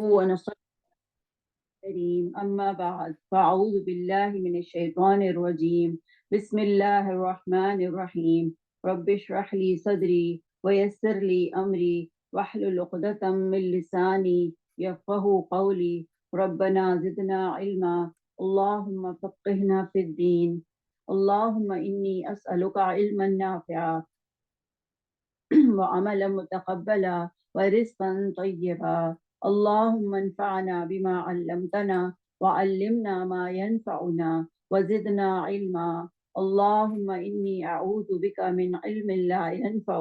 ونصلي الكريم أما بعد فأعوذ بالله من الشيطان الرجيم بسم الله الرحمن الرحيم رب اشرح لي صدري ويسر لي أمري واحلل عقدة من لساني يفقهوا قولي ربنا زدنا علما اللهم فقهنا في الدين اللهم إني أسألك علما نافعا وعملا متقبلا ورزقا طيبا اللهم انفعنا بما علمتنا وعلمنا ما ينفعنا وزدنا علما اللهم إني أعوذ بك من علم لا ينفع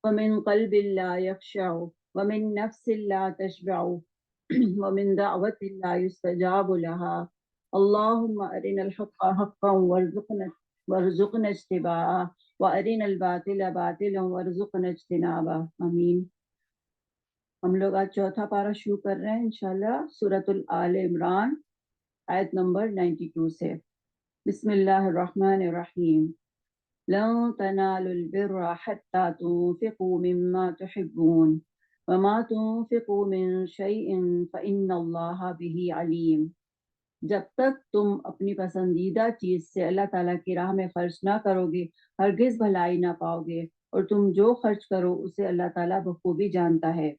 ومن قلب لا يخشع ومن نفس لا تشبع ومن دعوة لا يستجاب لها اللهم أرنا الحق حقا وارزقنا اتباعه وَأَرِنَا الْبَاطِلَ بَاطِلًا وَارْزُقْنَا اجْتِنَابَهُ آمین۔ ہم لوگ آج چوتھا پارہ شروع کر رہے ہیں انشاءاللہ سورۃ آل عمران آیت نمبر 92 سے۔ بسم اللہ الرحمن الرحیم۔ لَن تَنَالُوا الْبِرَّ حَتَّى تُنْفِقُوا مِمَّا تُحِبُّونَ وَمَا تُنْفِقُوا مِنْ شَيْءٍ فَإِنَّ اللَّهَ بِهِ عَلِيمٌ۔ جب تک تم اپنی پسندیدہ چیز سے اللہ تعالیٰ کی راہ میں خرچ نہ کرو گے ہرگز بھلائی نہ پاؤ گے، اور تم جو خرچ کرو اسے اللہ تعالیٰ بخوبی جانتا ہے۔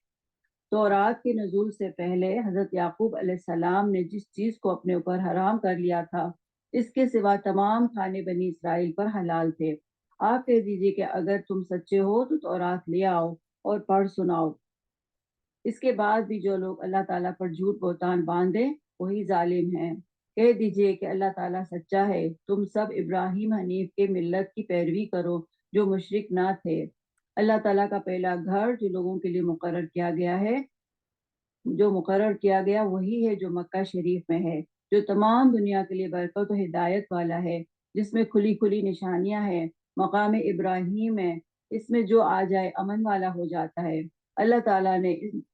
تورات کے نزول سے پہلے حضرت یعقوب علیہ السلام نے جس چیز کو اپنے اوپر حرام کر لیا تھا اس کے سوا تمام کھانے بنی اسرائیل پر حلال تھے۔ آپ کہہ دیجئے کہ اگر تم سچے ہو تو تورات لے آؤ اور پڑھ سناؤ۔ اس کے بعد بھی جو لوگ اللہ تعالیٰ پر جھوٹ بہتان باندھیں وہی ظالم ہیں۔ کہہ دیجئے کہ اللہ تعالیٰ سچا ہے، تم سب ابراہیم حنیف کے ملت کی پیروی کرو جو مشرک نہ تھے۔ اللہ تعالیٰ کا پہلا گھر جو لوگوں کے لیے مقرر کیا گیا وہی ہے جو مکہ شریف میں ہے، جو تمام دنیا کے لیے برکت و ہدایت والا ہے، جس میں کھلی کھلی نشانیاں ہیں، مقام ابراہیم ہے، اس میں جو آ جائے امن والا ہو جاتا ہے۔ اللہ تعالیٰ نے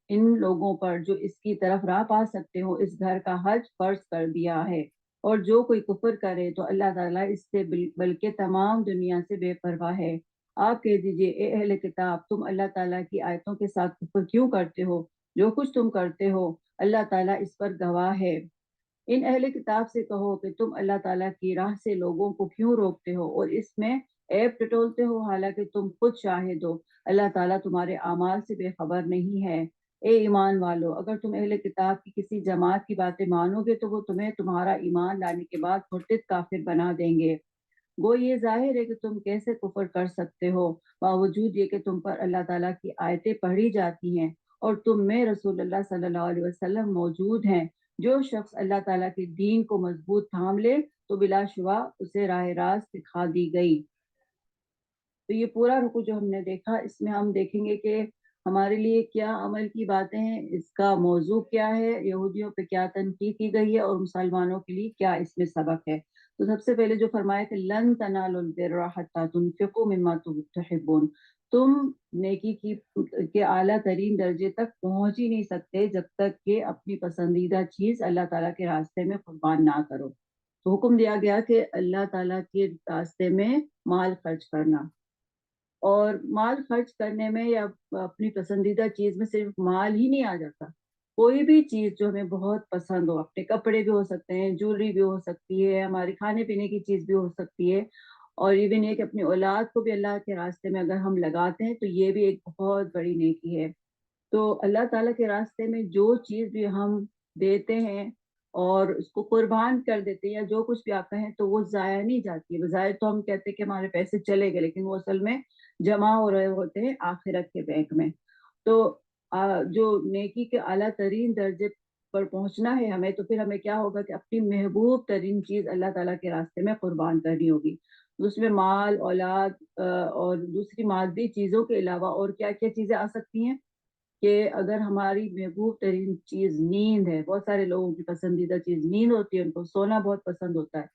ان لوگوں پر جو اس کی طرف راہ پا سکتے ہو اس گھر کا حج فرض کر دیا ہے، اور جو کوئی کفر کرے تو اللہ تعالیٰ اس سے بلکہ تمام دنیا سے بے پرواہ ہے۔ آپ کہہ دیجئے اے اہل کتاب، تم اللہ تعالیٰ کی آیتوں کے ساتھ کفر کیوں کرتے ہو؟ جو کچھ تم کرتے ہو اللہ تعالیٰ اس پر گواہ ہے۔ ان اہل کتاب سے کہو کہ تم اللہ تعالیٰ کی راہ سے لوگوں کو کیوں روکتے ہو اور اس میں عیب ٹٹولتے ہو حالانکہ تم خود شاہد ہو اللہ تعالیٰ تمہارے اعمال سے بے خبر نہیں ہے۔ اے ایمان والو، اگر تم اہل کتاب کی کسی جماعت کی باتیں مانو گے تو وہ تمہیں تمہارا ایمان لانے کے بعد مرتد کافر بنا دیں گے۔ گو یہ ظاہر ہے کہ تم کیسے کفر کر سکتے ہو باوجود یہ کہ تم پر اللہ تعالیٰ کی آیتیں پڑھی جاتی ہیں اور تم میں رسول اللہ صلی اللہ علیہ وسلم موجود ہیں۔ جو شخص اللہ تعالیٰ کے دین کو مضبوط تھام لے تو بلا شبہ اسے راہ راست دکھا دی گئی۔ تو یہ پورا رکوع جو ہم نے دیکھا اس میں ہم دیکھیں گے کہ ہمارے لیے کیا عمل کی باتیں ہیں، اس کا موضوع کیا ہے، یہودیوں پہ کیا تنقید کی گئی ہے، اور مسلمانوں کے لیے کیا اس میں سبق ہے۔ تو سب سے پہلے جو فرمایا کہ لن تنالوا البر حتى تنفقوا مما تحبون، تم نیکی کے اعلیٰ ترین درجے تک پہنچ ہی نہیں سکتے جب تک کہ اپنی پسندیدہ چیز اللہ تعالیٰ کے راستے میں قربان نہ کرو۔ تو حکم دیا گیا کہ اللہ تعالیٰ کے راستے میں مال خرچ کرنا، اور مال خرچ کرنے میں یا اپنی پسندیدہ چیز میں صرف مال ہی نہیں آ جاتا، کوئی بھی چیز جو ہمیں بہت پسند ہو، اپنے کپڑے بھی ہو سکتے ہیں، جویلری بھی ہو سکتی ہے، ہماری کھانے پینے کی چیز بھی ہو سکتی ہے، اور ایون یہ کہ اپنی اولاد کو بھی اللہ کے راستے میں اگر ہم لگاتے ہیں تو یہ بھی ایک بہت بڑی نیکی ہے۔ تو اللہ تعالیٰ کے راستے میں جو چیز بھی ہم دیتے ہیں اور اس کو قربان کر دیتے ہیں یا جو کچھ بھی آپ کہیں تو وہ ضائع نہیں جاتی ہے۔ بظاہر تو ہم کہتے ہیں کہ ہمارے پیسے چلے گئے لیکن وہ اصل میں جمع ہو رہے ہوتے ہیں آخرت کے بینک میں۔ تو جو نیکی کے اعلیٰ ترین درجے پر پہنچنا ہے ہمیں، تو پھر ہمیں کیا ہوگا کہ اپنی محبوب ترین چیز اللہ تعالیٰ کے راستے میں قربان کرنی ہوگی۔ اس میں مال، اولاد اور دوسری مادی چیزوں کے علاوہ اور کیا کیا چیزیں آ سکتی ہیں کہ اگر ہماری محبوب ترین چیز نیند ہے، بہت سارے لوگوں کی پسندیدہ چیز نیند ہوتی ہے، ان کو سونا بہت پسند ہوتا ہے،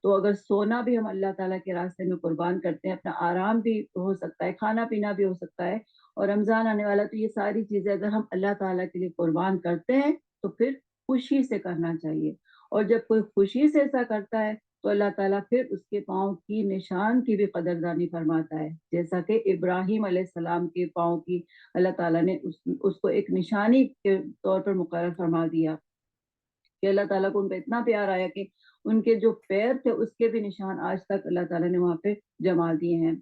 تو اگر سونا بھی ہم اللہ تعالیٰ کے راستے میں قربان کرتے ہیں، اپنا آرام بھی ہو سکتا ہے، کھانا پینا بھی ہو سکتا ہے، اور رمضان آنے والا تو یہ ساری چیزیں اگر ہم اللہ تعالیٰ کے لیے قربان کرتے ہیں تو پھر خوشی سے کرنا چاہیے، اور جب کوئی خوشی سے ایسا کرتا ہے تو اللہ تعالیٰ پھر اس کے پاؤں کی نشان کی بھی قدردانی فرماتا ہے، جیسا کہ ابراہیم علیہ السلام کے پاؤں کی اللہ تعالیٰ نے اس کو ایک نشانی کے طور پر مقرر فرما دیا کہ اللہ تعالیٰ کو ان پہ اتنا پیار آیا کہ ان کے جو پیر تھے اس کے بھی نشان آج تک اللہ تعالیٰ نے وہاں پہ جما دیے ہیں۔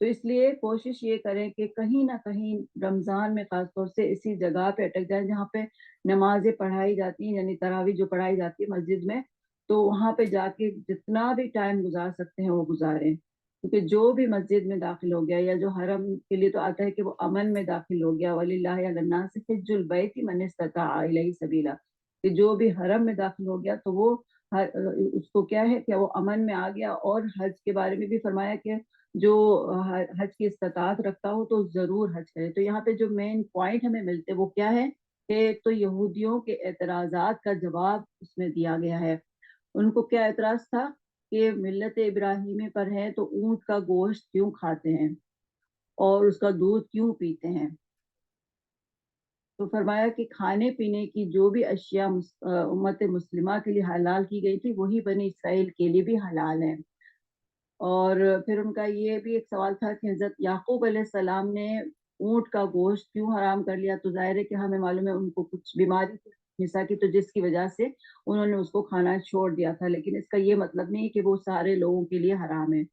تو اس لیے کوشش یہ کریں کہ کہیں نہ کہیں رمضان میں خاص طور سے اسی جگہ پہ اٹک جائیں جہاں پہ نمازیں پڑھائی جاتی ہیں، یعنی تراویح جو پڑھائی جاتی ہے مسجد میں، تو وہاں پہ جا کے جتنا بھی ٹائم گزار سکتے ہیں وہ گزاریں، کیونکہ جو بھی مسجد میں داخل ہو گیا یا جو حرم کے لیے تو آتا ہے کہ وہ امن میں داخل ہو گیا، وَلِلَّهِ عَلَى النَّاسِ حِجُّ الْبَيْتِ مَنِ اسْتَطَاعَ إِلَيْهِ سَبِيلًا، کہ جو بھی حرم میں داخل ہو گیا تو وہ اس کو کیا ہے کہ وہ امن میں آ گیا۔ اور حج کے بارے میں بھی فرمایا کہ جو حج کی استطاعت رکھتا ہو تو ضرور حج کرے۔ تو یہاں پہ جو مین پوائنٹ ہمیں ملتے وہ کیا ہے کہ تو یہودیوں کے اعتراضات کا جواب اس میں دیا گیا ہے۔ ان کو کیا اعتراض تھا کہ ملت ابراہیمی پر ہے تو اونٹ کا گوشت کیوں کھاتے ہیں اور اس کا دودھ کیوں پیتے ہیں؟ تو فرمایا کہ کھانے پینے کی جو بھی اشیاء امت مسلمہ کے لیے حلال کی گئی تھی وہی بنی اسرائیل کے لیے بھی حلال ہے۔ اور پھر ان کا یہ بھی ایک سوال تھا کہ حضرت یعقوب علیہ السلام نے اونٹ کا گوشت کیوں حرام کر لیا؟ تو ظاہر ہے کہ ہمیں معلوم ہے ان کو کچھ بیماری تھی نسا کی، تو جس کی وجہ سے انہوں نے اس کو کھانا چھوڑ دیا تھا، لیکن اس کا یہ مطلب نہیں کہ وہ سارے لوگوں کے لیے حرام ہے۔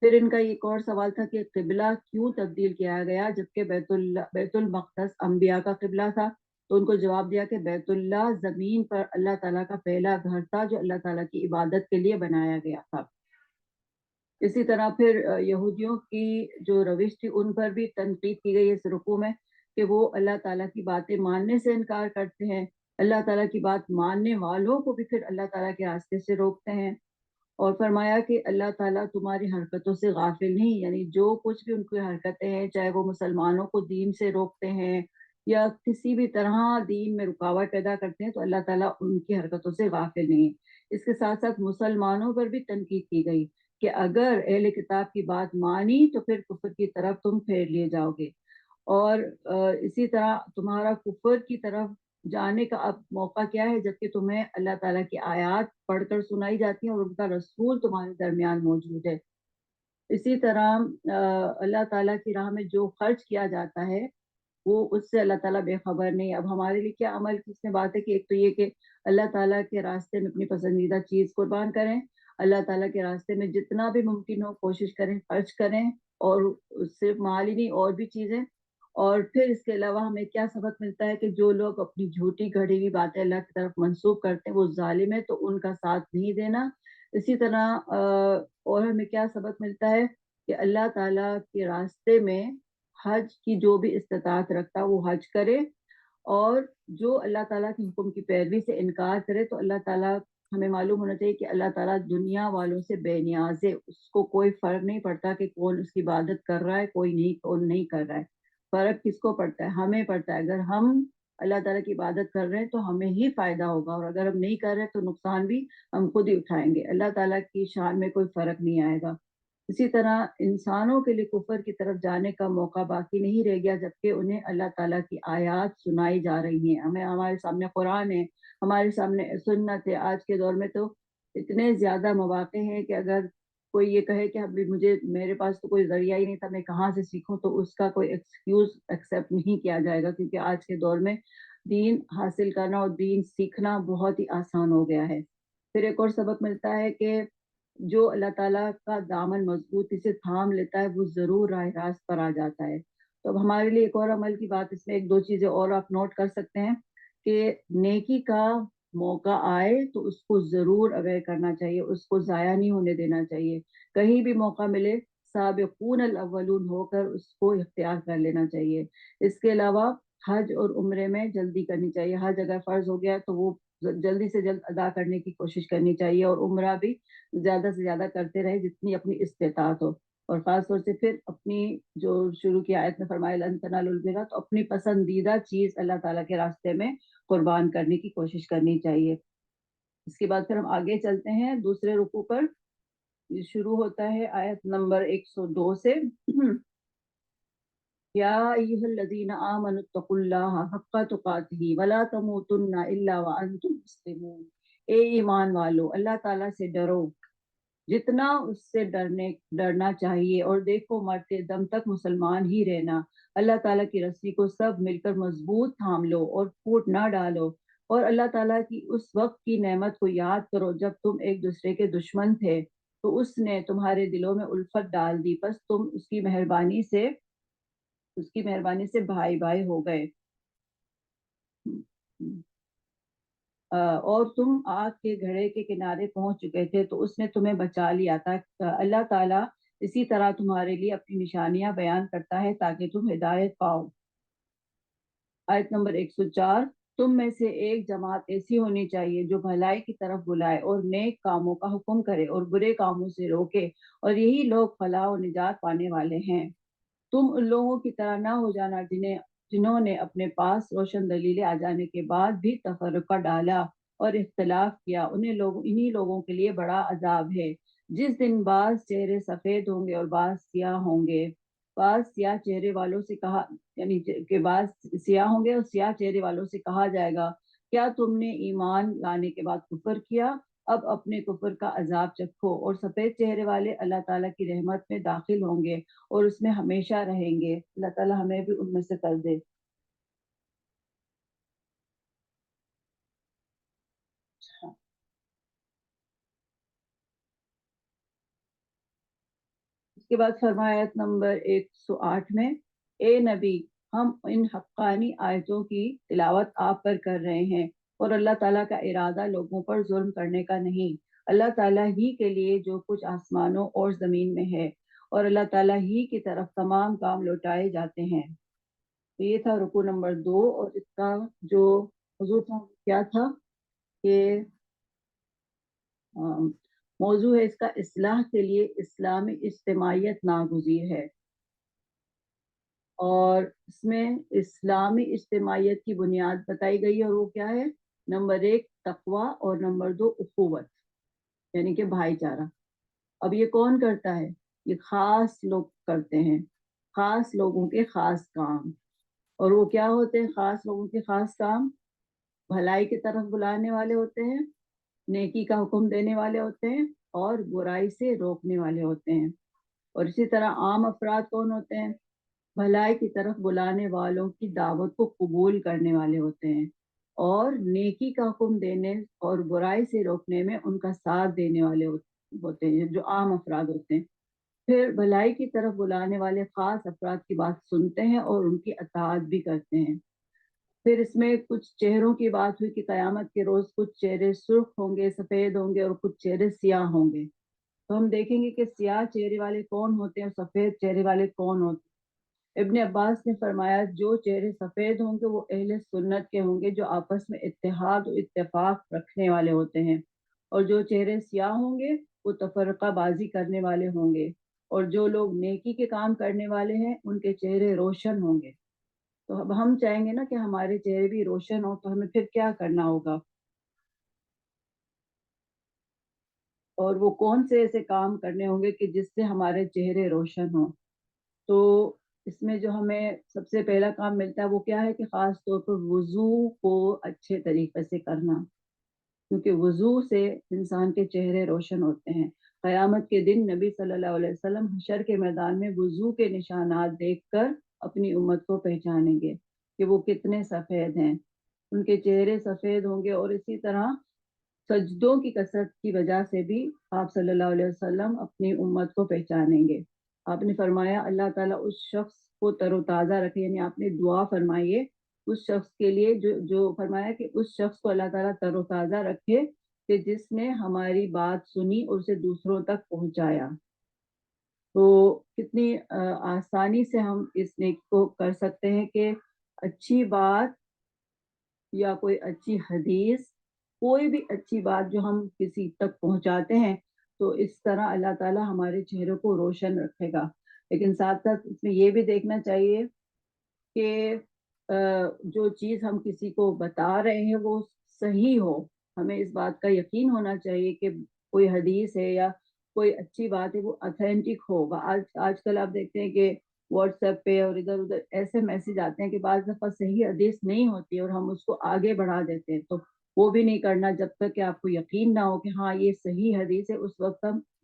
پھر ان کا ایک اور سوال تھا کہ قبلہ کیوں تبدیل کیا گیا جبکہ بیت المقدس انبیاء کا قبلہ تھا؟ تو ان کو جواب دیا کہ بیت اللہ زمین پر اللہ تعالیٰ کا پہلا گھر تھا جو اللہ تعالیٰ کی عبادت کے لیے بنایا گیا تھا۔ اسی طرح پھر یہودیوں کی جو روش تھی ان پر بھی تنقید کی گئی اس رکوع میں کہ وہ اللہ تعالیٰ کی باتیں ماننے سے انکار کرتے ہیں، اللہ تعالیٰ کی بات ماننے والوں کو بھی پھر اللہ تعالیٰ کے راستے سے روکتے ہیں۔ اور فرمایا کہ اللہ تعالیٰ تمہاری حرکتوں سے غافل نہیں، یعنی جو کچھ بھی ان کی حرکتیں ہیں، چاہے وہ مسلمانوں کو دین سے روکتے ہیں یا کسی بھی طرح دین میں رکاوٹ پیدا کرتے ہیں، تو اللہ تعالیٰ ان کی حرکتوں سے غافل نہیں ہے۔ اس کے ساتھ ساتھ مسلمانوں پر بھی تنقید کی گئی کہ اگر اہل کتاب کی بات مانی تو پھر کفر کی طرف تم پھیر لیے جاؤ گے، اور اسی طرح تمہارا کفر کی طرف جانے کا اب موقع کیا ہے جبکہ تمہیں اللہ تعالیٰ کی آیات پڑھ کر سنائی جاتی ہیں اور ان کا رسول تمہارے درمیان موجود ہے۔ اسی طرح اللہ تعالیٰ کی راہ میں جو خرچ کیا جاتا ہے وہ اس سے اللہ تعالیٰ بے خبر نہیں۔ اب ہمارے لیے کیا عمل کی اس میں بات ہے کہ ایک تو یہ کہ اللہ تعالیٰ کے راستے میں اپنی پسندیدہ چیز قربان کریں، اللہ تعالیٰ کے راستے میں جتنا بھی ممکن ہو کوشش کریں خرچ کریں، اور صرف مال ہی نہیں اور بھی چیزیں۔ اور پھر اس کے علاوہ ہمیں کیا سبق ملتا ہے کہ جو لوگ اپنی جھوٹی گھڑی ہوئی باتیں اللہ کی طرف منسوب کرتے ہیں وہ ظالم ہے، تو ان کا ساتھ نہیں دینا۔ اسی طرح اور ہمیں کیا سبق ملتا ہے کہ اللہ تعالیٰ کے راستے میں حج کی جو بھی استطاعت رکھتا وہ حج کرے، اور جو اللہ تعالیٰ کے حکم کی پیروی سے انکار کرے تو اللہ تعالیٰ ہمیں معلوم ہونا چاہیے کہ اللہ تعالیٰ دنیا والوں سے بے نیاز ہے، اس کو کوئی فرق نہیں پڑتا کہ کون اس کی عبادت کر رہا ہے کوئی نہیں، کون نہیں کر رہا ہے۔ فرق کس کو پڑتا ہے؟ ہمیں پڑتا ہے۔ اگر ہم اللہ تعالیٰ کی عبادت کر رہے ہیں تو ہمیں ہی فائدہ ہوگا، اور اگر ہم نہیں کر رہے تو نقصان بھی ہم خود ہی اٹھائیں گے، اللہ تعالیٰ کی شان میں کوئی فرق نہیں آئے گا۔ اسی طرح انسانوں کے لیے کفر کی طرف جانے کا موقع باقی نہیں رہ گیا جبکہ انہیں اللہ تعالیٰ کی آیات سنائی جا رہی ہیں۔ ہمارے سامنے قرآن ہے، ہمارے سامنے سنت ہے۔ آج کے دور میں تو اتنے زیادہ مواقع ہیں کہ اگر کوئی یہ کہے کہ ابھی میرے پاس تو کوئی ذریعہ ہی نہیں تھا، میں کہاں سے سیکھوں، تو اس کا کوئی ایکسکیوز ایکسیپٹ نہیں کیا جائے گا، کیونکہ آج کے دور میں دین حاصل کرنا اور دین سیکھنا بہت ہی آسان ہو گیا ہے۔ پھر ایک اور سبق ملتا ہے کہ جو اللہ تعالیٰ کا دامن مضبوطی سے تھام لیتا ہے وہ ضرور راہ راست پر آ جاتا ہے۔ تو اب ہمارے لیے ایک اور عمل کی بات اس میں ایک دو چیزیں اور آپ نوٹ کر سکتے ہیں کہ نیکی کا موقع آئے تو اس کو ضرور اویئر کرنا چاہیے، اس کو ضائع نہیں ہونے دینا چاہیے۔ کہیں بھی موقع ملے سابقون الاولون ہو کر اس کو اختیار کر لینا چاہیے۔ اس کے علاوہ حج اور عمرے میں جلدی کرنی چاہیے۔ حج اگر فرض ہو گیا تو وہ جلدی سے جلد ادا کرنے کی کوشش کرنی چاہیے، اور عمرہ بھی زیادہ سے زیادہ کرتے رہے جتنی اپنی استطاعت ہو۔ اور خاص طور سے پھر اپنی جو شروع کی آیت میں فرمایا لن تنالوا البر، تو اپنی پسندیدہ چیز اللہ تعالیٰ کے راستے میں قربان کرنے کی کوشش کرنی چاہیے۔ اس کے بعد پھر ہم آگے چلتے ہیں دوسرے رکوع پر۔ یہ شروع ہوتا ہے آیت نمبر 102 سے یا ایھا الذین آمنوا اتقوا اللہ حق تقاتہ ولا تموتن الا وانتم مسلمون۔ اے ایمان والو اللہ تعالیٰ سے ڈرو جتنا اس سے ڈرنا چاہیے، اور دیکھو مرتے دم تک مسلمان ہی رہنا۔ اللہ تعالیٰ کی رسی کو سب مل کر مضبوط تھام لو اور پھوٹ نہ ڈالو، اور اللہ تعالیٰ کی اس وقت کی نعمت کو یاد کرو جب تم ایک دوسرے کے دشمن تھے، تو اس نے تمہارے دلوں میں الفت ڈال دی، بس تم اس کی مہربانی سے بھائی بھائی ہو گئے، اور تم آگ کے گھڑے کے کنارے پہنچ چکے تھے تو اس نے تمہیں بچا لیا تھا۔ اللہ تعالیٰ اسی طرح تمہارے لیے اپنی نشانیاں بیان کرتا ہے تاکہ تم ہدایت پاؤ۔ آیت نمبر 104، تم میں سے ایک جماعت ایسی ہونی چاہیے جو بھلائی کی طرف بلائے اور نیک کاموں کا حکم کرے اور برے کاموں سے روکے، اور یہی لوگ فلاح و نجات پانے والے ہیں۔ تم ان لوگوں کی طرح نہ ہو جانا جنہوں نے اپنے پاس روشن دلیلیں آ جانے کے بعد بھی تفرقہ ڈالا اور اختلاف کیا، انہی لوگوں کے لیے بڑا عذاب ہے، جس دن بعض چہرے سفید ہوں گے اور بعض سیاہ ہوں گے۔ بعض سیاہ چہرے والوں سے کہا یعنی کہ بعض سیاہ ہوں گے اور سیاہ چہرے والوں سے کہا جائے گا، کیا تم نے ایمان لانے کے بعد کفر کیا؟ اب اپنے کفر کا عذاب چکھو۔ اور سفید چہرے والے اللہ تعالیٰ کی رحمت میں داخل ہوں گے اور اس میں ہمیشہ رہیں گے۔ اللہ تعالیٰ ہمیں بھی ان میں سے کر دے۔ اس کے بعد فرمایا آیت نمبر 108 میں، اے نبی، ہم ان حقانی آیتوں کی تلاوت آپ پر کر رہے ہیں، اور اللہ تعالیٰ کا ارادہ لوگوں پر ظلم کرنے کا نہیں۔ اللہ تعالیٰ ہی کے لیے جو کچھ آسمانوں اور زمین میں ہے، اور اللہ تعالیٰ ہی کی طرف تمام کام لوٹائے جاتے ہیں۔ تو یہ تھا رکوع نمبر 2، اور اس کا جو موضوع تھا کیا تھا کہ موضوع ہے اس کا، اصلاح کے لیے اسلامی اجتماعیت ناگزیر ہے، اور اس میں اسلامی اجتماعیت کی بنیاد بتائی گئی ہے، اور وہ کیا ہے؟ نمبر 1 تقوی، اور نمبر 2 اخوت، یعنی کہ بھائی چارہ۔ اب یہ کون کرتا ہے؟ یہ خاص لوگ کرتے ہیں، خاص لوگوں کے خاص کام۔ اور وہ کیا ہوتے ہیں خاص لوگوں کے خاص کام؟ بھلائی کی طرف بلانے والے ہوتے ہیں، نیکی کا حکم دینے والے ہوتے ہیں، اور برائی سے روکنے والے ہوتے ہیں۔ اور اسی طرح عام افراد کون ہوتے ہیں؟ بھلائی کی طرف بلانے والوں کی دعوت کو قبول کرنے والے ہوتے ہیں، اور نیکی کا حکم دینے اور برائی سے روکنے میں ان کا ساتھ دینے والے ہوتے ہیں، جو عام افراد ہوتے ہیں۔ پھر بھلائی کی طرف بلانے والے خاص افراد کی بات سنتے ہیں اور ان کی اطاعت بھی کرتے ہیں۔ پھر اس میں کچھ چہروں کی بات ہوئی کہ قیامت کے روز کچھ چہرے سرخ ہوں گے، سفید ہوں گے، اور کچھ چہرے سیاہ ہوں گے۔ تو ہم دیکھیں گے کہ سیاہ چہرے والے کون ہوتے ہیں اور سفید چہرے والے کون ہوتے ہیں۔ ابن عباس نے فرمایا، جو چہرے سفید ہوں گے وہ اہل سنت کے ہوں گے، جو آپس میں اتحاد و اتفاق رکھنے والے ہوتے ہیں، اور جو چہرے سیاہ ہوں گے وہ تفرقہ بازی کرنے والے ہوں گے، اور جو لوگ نیکی کے کام کرنے والے ہیں ان کے چہرے روشن ہوں گے۔ تو اب ہم چاہیں گے نا کہ ہمارے چہرے بھی روشن ہو، تو ہمیں پھر کیا کرنا ہوگا؟ اور وہ کون سے ایسے کام کرنے ہوں گے کہ جس سے ہمارے چہرے روشن ہوں؟ تو اس میں جو ہمیں سب سے پہلا کام ملتا ہے وہ کیا ہے کہ خاص طور پر وضو کو اچھے طریقے سے کرنا، کیونکہ وضو سے انسان کے چہرے روشن ہوتے ہیں۔ قیامت کے دن نبی صلی اللہ علیہ وسلم حشر کے میدان میں وضو کے نشانات دیکھ کر اپنی امت کو پہچانیں گے کہ وہ کتنے سفید ہیں، ان کے چہرے سفید ہوں گے۔ اور اسی طرح سجدوں کی کثرت کی وجہ سے بھی آپ صلی اللہ علیہ وسلم اپنی امت کو پہچانیں گے۔ آپ نے فرمایا اللہ تعالیٰ اس شخص کو تر و تازہ رکھے، یعنی آپ نے دعا فرمائیے اس شخص کے لیے جو فرمایا کہ اس شخص کو اللہ تعالیٰ تر و تازہ رکھے کہ جس نے ہماری بات سنی اور اسے دوسروں تک پہنچایا۔ تو کتنی آسانی سے ہم اس نیکی کو کر سکتے ہیں کہ اچھی بات یا کوئی اچھی حدیث، کوئی بھی اچھی بات جو ہم کسی تک پہنچاتے ہیں، تو اس طرح اللہ تعالیٰ ہمارے چہروں کو روشن رکھے گا۔ لیکن ساتھ ساتھ اس میں یہ بھی دیکھنا چاہیے کہ جو چیز ہم کسی کو بتا رہے ہیں وہ صحیح ہو۔ ہمیں اس بات کا یقین ہونا چاہیے کہ کوئی حدیث ہے یا کوئی اچھی بات ہے وہ اتھینٹک ہوگا۔ آج کل آپ دیکھتے ہیں کہ واٹس ایپ پہ اور ادھر ادھر ایسے میسج آتے ہیں کہ بعض دفعہ صحیح حدیث نہیں ہوتی اور ہم اس کو آگے بڑھا دیتے ہیں، تو وہ بھی نہیں کرنا جب تک کہ آپ کو یقین نہ ہو کہ ہاں یہ صحیح حدیث ہے، اس وقت ہم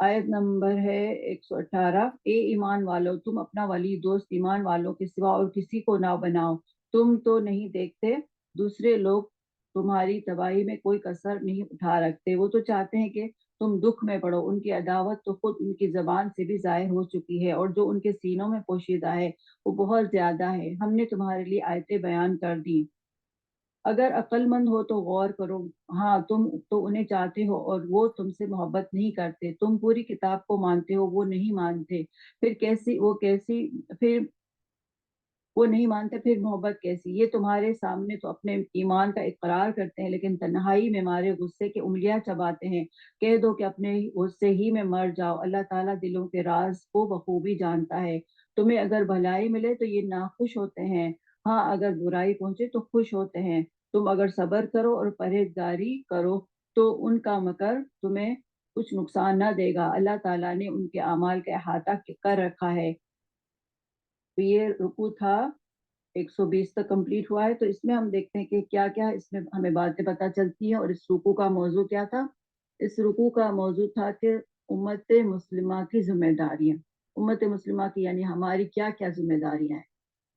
آیت نمبر ہے 118۔ اے ایمان والو، تم اپنا ولی دوست ایمان والوں کے سوا اور کسی کو نہ بناؤ۔ تم تو نہیں دیکھتے دوسرے لوگ تمہاری تباہی میں کوئی کسر نہیں اٹھا رکھتے، وہ تو چاہتے ہیں کہ تم دکھ میں پڑو۔ ان کی عداوت تو خود ان کی زبان سے بھی ظاہر ہو چکی ہے، اور جو ان کے سینوں میں پوشیدہ ہے وہ بہت زیادہ ہے۔ ہم نے تمہارے لیے آیتیں بیان کر دی، اگر عقل مند ہو تو غور کرو۔ ہاں، تم تو انہیں چاہتے ہو اور وہ تم سے محبت نہیں کرتے، تم پوری کتاب کو مانتے ہو، وہ نہیں مانتے، پھر وہ نہیں مانتے، پھر محبت کیسی؟ یہ تمہارے سامنے تو اپنے ایمان کا اقرار کرتے ہیں، لیکن تنہائی میں مارے غصے کے انگلیاں چباتے ہیں۔ کہہ دو کہ اپنے غصے ہی میں مر جاؤ، اللہ تعالیٰ دلوں کے راز کو بخوبی جانتا ہے۔ تمہیں اگر بھلائی ملے تو یہ ناخوش ہوتے ہیں، ہاں اگر برائی پہنچے تو خوش ہوتے ہیں۔ تم اگر صبر کرو اور پرہیزگاری کرو تو ان کا مکر تمہیں کچھ نقصان نہ دے گا، اللہ تعالیٰ نے ان کے اعمال کا احاطہ کر رکھا ہے۔ تو یہ رکوع تھا 120 تک کمپلیٹ ہوا ہے۔ تو اس میں ہم دیکھتے ہیں کہ کیا کیا اس میں ہمیں باتیں پتہ چلتی ہیں، اور اس رکوع کا موضوع کیا تھا؟ اس رکوع کا موضوع تھا کہ امت مسلمہ کی ذمہ داریاں، امت مسلمہ کی یعنی ہماری کیا کیا ذمہ داریاں ہیں،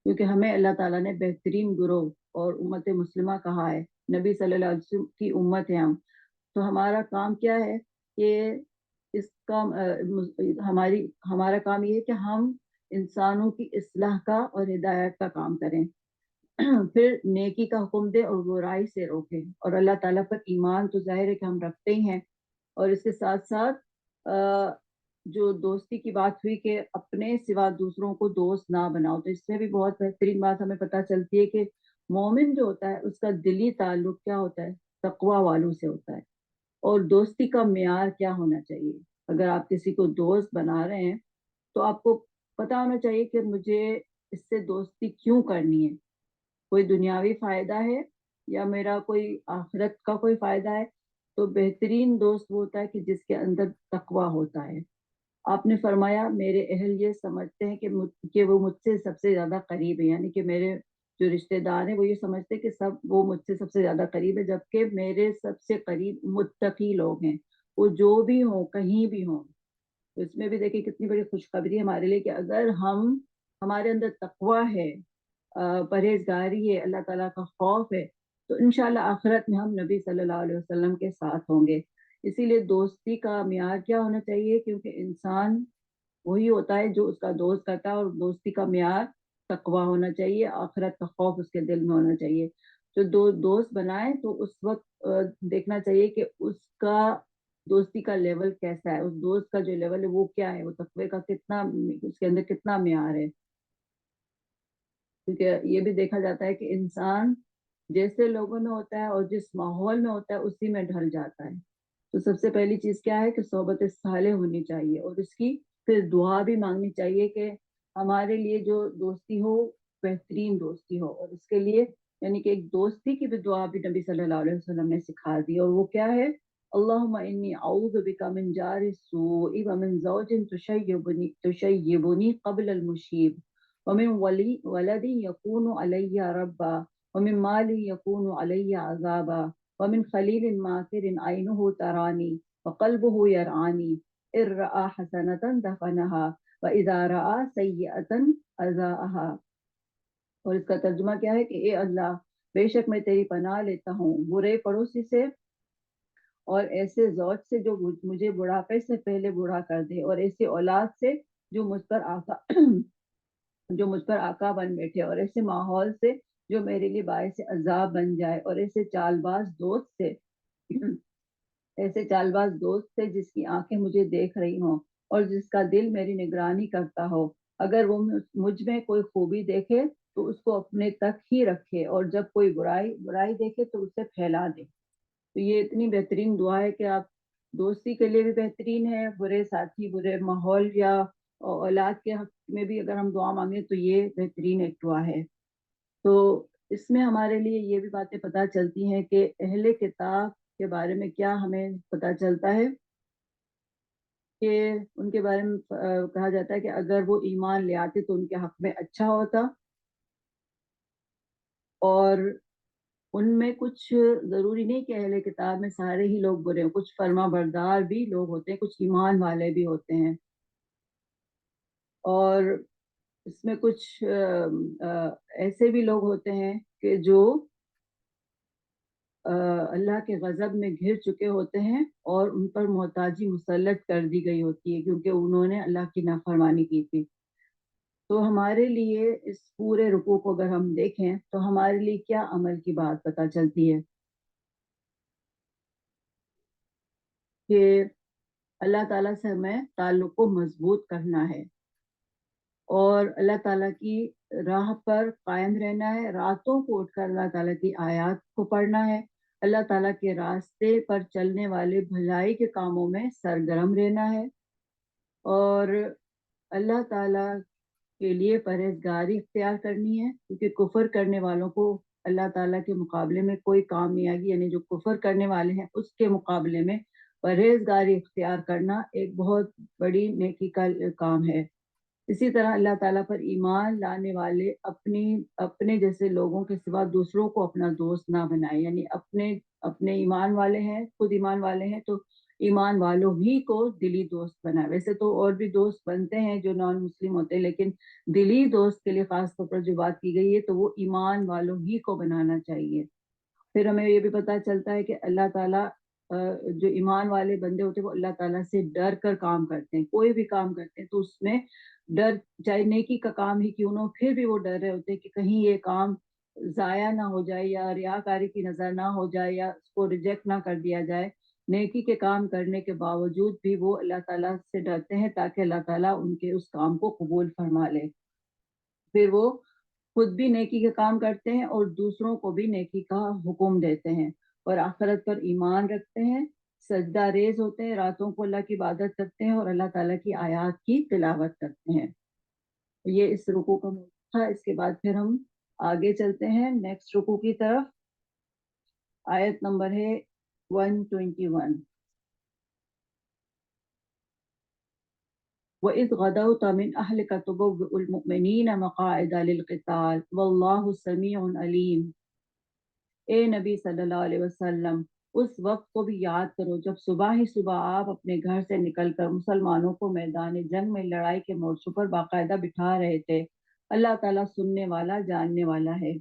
کیونکہ ہمیں اللہ تعالیٰ نے بہترین گروہ اور امت مسلمہ کہا ہے، نبی صلی اللہ علیہ وسلم کی امت ہے ہم۔ تو ہمارا کام کیا ہے کہ اس کا ہمارا کام یہ ہے کہ ہم انسانوں کی اصلاح کا اور ہدایت کا کام کریں، پھر نیکی کا حکم دے اور برائی سے روکے، اور اللہ تعالیٰ پر ایمان تو ظاہر ہے کہ ہم رکھتے ہی ہیں، اور اس کے ساتھ ساتھ جو دوستی کی بات ہوئی کہ اپنے سوا دوسروں کو دوست نہ بناؤ، تو اس میں بھی بہت بہترین بات ہمیں پتہ چلتی ہے کہ مومن جو ہوتا ہے اس کا دلی تعلق کیا ہوتا ہے؟ تقوی والوں سے ہوتا ہے۔ اور دوستی کا معیار کیا ہونا چاہیے؟ اگر آپ کسی کو دوست بنا رہے ہیں تو آپ کو پتا ہونا چاہیے کہ مجھے اس سے دوستی کیوں کرنی ہے، کوئی دنیاوی فائدہ ہے یا میرا کوئی آخرت کا کوئی فائدہ ہے؟ تو بہترین دوست وہ ہوتا ہے کہ جس کے اندر تقوی ہوتا ہے۔ آپ نے فرمایا میرے اہل یہ سمجھتے ہیں کہ وہ مجھ سے سب سے زیادہ قریب ہے، یعنی کہ میرے جو رشتہ دار ہیں وہ یہ سمجھتے ہیں کہ وہ مجھ سے سب سے زیادہ قریب ہے، جبکہ میرے سب سے قریب متقی لوگ ہیں، وہ جو بھی ہوں کہیں بھی ہوں۔ تو اس میں بھی دیکھیں کتنی بڑی خوشخبری ہے ہمارے لیے کہ اگر ہمارے اندر تقوی ہے، پرہیزگاری ہے، اللہ تعالیٰ کا خوف ہے، تو انشاءاللہ آخرت میں ہم نبی صلی اللہ علیہ وسلم کے ساتھ ہوں گے۔ اسی لیے دوستی کا معیار کیا ہونا چاہیے؟ کیونکہ انسان وہی ہوتا ہے جو اس کا دوست کرتا ہے، اور دوستی کا معیار تقوی ہونا چاہیے، آخرت کا خوف اس کے دل میں ہونا چاہیے۔ جو دوست بنائے تو اس وقت دیکھنا چاہیے کہ اس کا دوستی کا لیول کیسا ہے، اس دوست کا جو لیول ہے وہ کیا ہے، وہ تقوی کا کتنا، اس کے اندر کتنا معیار ہے۔ کیونکہ یہ بھی دیکھا جاتا ہے کہ انسان جیسے لوگوں میں ہوتا ہے اور جس ماحول میں ہوتا ہے اسی میں ڈھل جاتا ہے۔ تو سب سے پہلی چیز کیا ہے کہ صحبت صالح ہونی چاہیے، اور اس کی پھر دعا بھی مانگنی چاہیے کہ ہمارے لیے جو دوستی ہو بہترین دوستی ہو، اور اس کے لیے یعنی کہ ایک دوستی کی بھی دعا بھی نبی صلی اللہ علیہ وسلم نے سکھا دی، اور وہ کیا ہے؟ اللہم انی اعوذ بک من جار السوء ومن زوج تشیبنی قبل المشیب ومن ولد یکون علی ربا ومن مال یکون علی عذابا ومن خلیل ماکر عینہ ترانی وقلبہ یرعانی ان رآ حسنة دفنها وإذا رآ سیئة أذاءها۔ اور اس کا ترجمہ کیا ہے کہ اے اللہ، بے شک میں تیری پناہ لیتا ہوں برے پڑوسی سے اور ایسے زوج سے جو مجھے بڑھاپے سے پہلے بوڑھا کر دے، اور ایسے اولاد سے جو مجھ پر آقا بن بیٹھے، اور ایسے ماحول سے جو میرے لیے باعث عذاب بن جائے، اور ایسے چال باز دوست سے جس کی آنکھیں مجھے دیکھ رہی ہوں اور جس کا دل میری نگرانی کرتا ہو، اگر وہ مجھ میں کوئی خوبی دیکھے تو اس کو اپنے تک ہی رکھے، اور جب کوئی برائی دیکھے تو اسے پھیلا دے۔ تو یہ اتنی بہترین دعا ہے کہ آپ دوستی کے لیے بھی بہترین ہے، برے ساتھی، برے ماحول یا اولاد کے حق میں بھی اگر ہم دعا مانگیں تو یہ بہترین ایک دعا ہے۔ تو اس میں ہمارے لیے یہ بھی باتیں پتہ چلتی ہیں کہ اہل کتاب کے بارے میں کیا ہمیں پتہ چلتا ہے کہ ان کے بارے میں کہا جاتا ہے کہ اگر وہ ایمان لے آتے تو ان کے حق میں اچھا ہوتا، اور ان میں کچھ ضروری نہیں کہ اہل کتاب میں سارے ہی لوگ برے ہیں، کچھ فرما بردار بھی لوگ ہوتے ہیں، کچھ ایمان والے بھی ہوتے ہیں، اور اس میں کچھ ایسے بھی لوگ ہوتے ہیں کہ جو اللہ کے غضب میں گھر چکے ہوتے ہیں اور ان پر محتاجی مسلط کر دی گئی ہوتی ہے کیونکہ انہوں نے اللہ کی نافرمانی کی تھی۔ تو ہمارے لیے اس پورے رکوع کو اگر ہم دیکھیں تو ہمارے لیے کیا عمل کی بات پتہ چلتی ہے کہ اللہ تعالیٰ سے ہمیں تعلق کو مضبوط کرنا ہے اور اللہ تعالیٰ کی راہ پر قائم رہنا ہے، راتوں کو اٹھ کر اللہ تعالیٰ کی آیات کو پڑھنا ہے، اللہ تعالیٰ کے راستے پر چلنے والے بھلائی کے کاموں میں سرگرم رہنا ہے، اور اللہ تعالیٰ کے لیے پرہیزگاری اختیار کرنی ہے کیونکہ کفر کرنے والوں کو اللہ تعالیٰ کے مقابلے میں کوئی کام نہیں آئے گی، یعنی جو کفر کرنے والے ہیں اس کے مقابلے میں پرہیزگاری اختیار کرنا ایک بہت بڑی نیکی کا کام ہے۔ اسی طرح اللہ تعالیٰ پر ایمان لانے والے اپنے جیسے لوگوں کے سوا دوسروں کو اپنا دوست نہ بنائے، یعنی اپنے ایمان والے ہیں، خود ایمان والے ہیں تو ایمان والوں ہی کو دلی دوست بنائے۔ ویسے تو اور بھی دوست بنتے ہیں جو نان مسلم ہوتے ہیں، لیکن دلی دوست کے لیے خاص طور پر جو بات کی گئی ہے تو وہ ایمان والوں ہی کو بنانا چاہیے۔ پھر ہمیں یہ بھی پتہ چلتا ہے کہ اللہ تعالیٰ جو ایمان والے بندے ہوتے ہیں وہ اللہ تعالیٰ سے ڈر کر کام کرتے ہیں، کوئی بھی کام کرتے ہیں تو اس میں ڈر، چاہے نیکی کا کام ہی کیوں نہ ہو پھر بھی وہ ڈر رہے ہوتے ہیں کہ کہیں یہ کام ضائع نہ ہو جائے یا ریاکاری کی نظر نہ ہو جائے یا اس کو ریجیکٹ نہ کر دیا جائے۔ نیکی کے کام کرنے کے باوجود بھی وہ اللہ تعالیٰ سے ڈرتے ہیں تاکہ اللہ تعالیٰ ان کے اس کام کو قبول فرما لے۔ پھر وہ خود بھی نیکی کے کام کرتے ہیں اور دوسروں کو بھی نیکی کا حکم دیتے ہیں، اور آخرت پر ایمان رکھتے ہیں، سجدہ ریز ہوتے ہیں، راتوں کو اللہ کی عبادت کرتے ہیں اور اللہ تعالیٰ کی آیات کی تلاوت کرتے ہیں۔ یہ اس رکوع کا موضوع تھا۔ اس کے بعد پھر ہم آگے چلتے ہیں نیکسٹ رکوع کی طرف۔ آیت نمبر ہے 121۔ وَإِذْ غَدَوْتَ مِنْ أَهْلِكَ تُبَوِّئُ الْمُؤْمِنِينَ مَقَاعِدَ لِلْقِتَالِ وَاللَّهُ سَمِيعٌ عَلِيمٌ۔ اے نبی صلی اللہ علیہ وسلم اس وقت کو بھی یاد کرو جب صبح ہی صبح آپ اپنے گھر سے نکل کر مسلمانوں کو میدان جنگ میں لڑائی کے مورچوں پر باقاعدہ بٹھا رہے تھے۔ اللہ تعالیٰ سننے والا جاننے والا ہے۔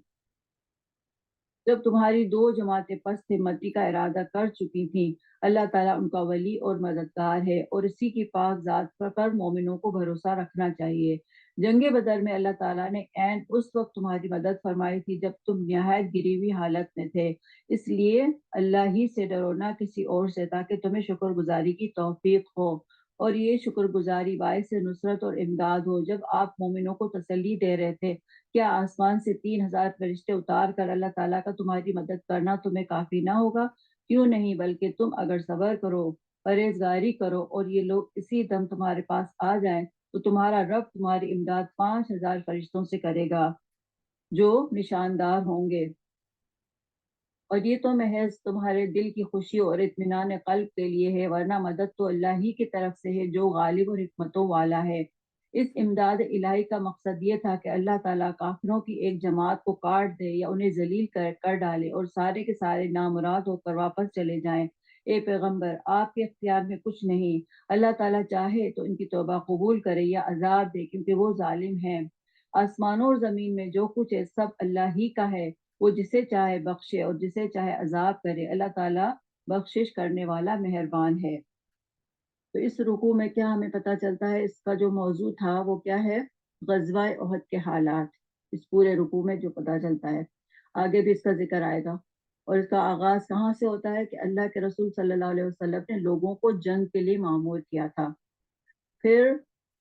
جب تمہاری دو جماعتیں پست ہمتی کا ارادہ کر چکی تھیں، اللہ تعالیٰ ان کا ولی اور مددگار ہے، اور اسی کی پاک ذات پر مومنوں کو بھروسہ رکھنا چاہیے۔ جنگ بدر میں اللہ تعالیٰ نے عین اس وقت تمہاری مدد فرمائی تھی جب تم نہایت گری ہوئی حالت میں تھے، اس لیے اللہ ہی سے ڈرو نہ کسی اور سے، تاکہ تمہیں شکر گزاری کی توفیق ہو، اور یہ شکر گزاری باعث نصرت اور امداد ہو۔ جب آپ مومنوں کو تسلی دے رہے تھے، کیا آسمان سے 3000 فرشتے اتار کر اللہ تعالیٰ کا تمہاری مدد کرنا تمہیں کافی نہ ہوگا؟ کیوں نہیں، بلکہ تم اگر صبر کرو، پرہیزگاری کرو اور یہ لوگ اسی دم تمہارے پاس آ جائیں تو تمہارا رب تمہاری امداد 5000 فرشتوں سے کرے گا جو نشاندار ہوں گے، اور یہ تو محض تمہارے دل کی خوشی اور اطمینان قلب کے لیے ہے، ورنہ مدد تو اللہ ہی کی طرف سے ہے جو غالب اور حکمتوں والا ہے۔ اس امداد الہی کا مقصد یہ تھا کہ اللہ تعالیٰ کافروں کی ایک جماعت کو کاٹ دے یا انہیں ذلیل کر ڈالے اور سارے کے سارے نامراد ہو کر واپس چلے جائیں۔ اے پیغمبر، آپ کے اختیار میں کچھ نہیں، اللہ تعالیٰ چاہے تو ان کی توبہ قبول کرے یا عذاب دے کیونکہ وہ ظالم ہے۔ آسمانوں اور زمین میں جو کچھ ہے سب اللہ ہی کا ہے، وہ جسے چاہے بخشے اور جسے چاہے عذاب کرے، اللہ تعالیٰ بخشش کرنے والا مہربان ہے۔ تو اس رکوع میں کیا ہمیں پتہ چلتا ہے؟ اس کا جو موضوع تھا وہ کیا ہے؟ غزوہ احد کے حالات، اس پورے رکوع میں جو پتہ چلتا ہے۔ آگے بھی اس کا ذکر آئے گا، اور اس کا آغاز کہاں سے ہوتا ہے کہ اللہ کے رسول صلی اللہ علیہ وسلم نے لوگوں کو جنگ کے لیے مامور کیا تھا۔ پھر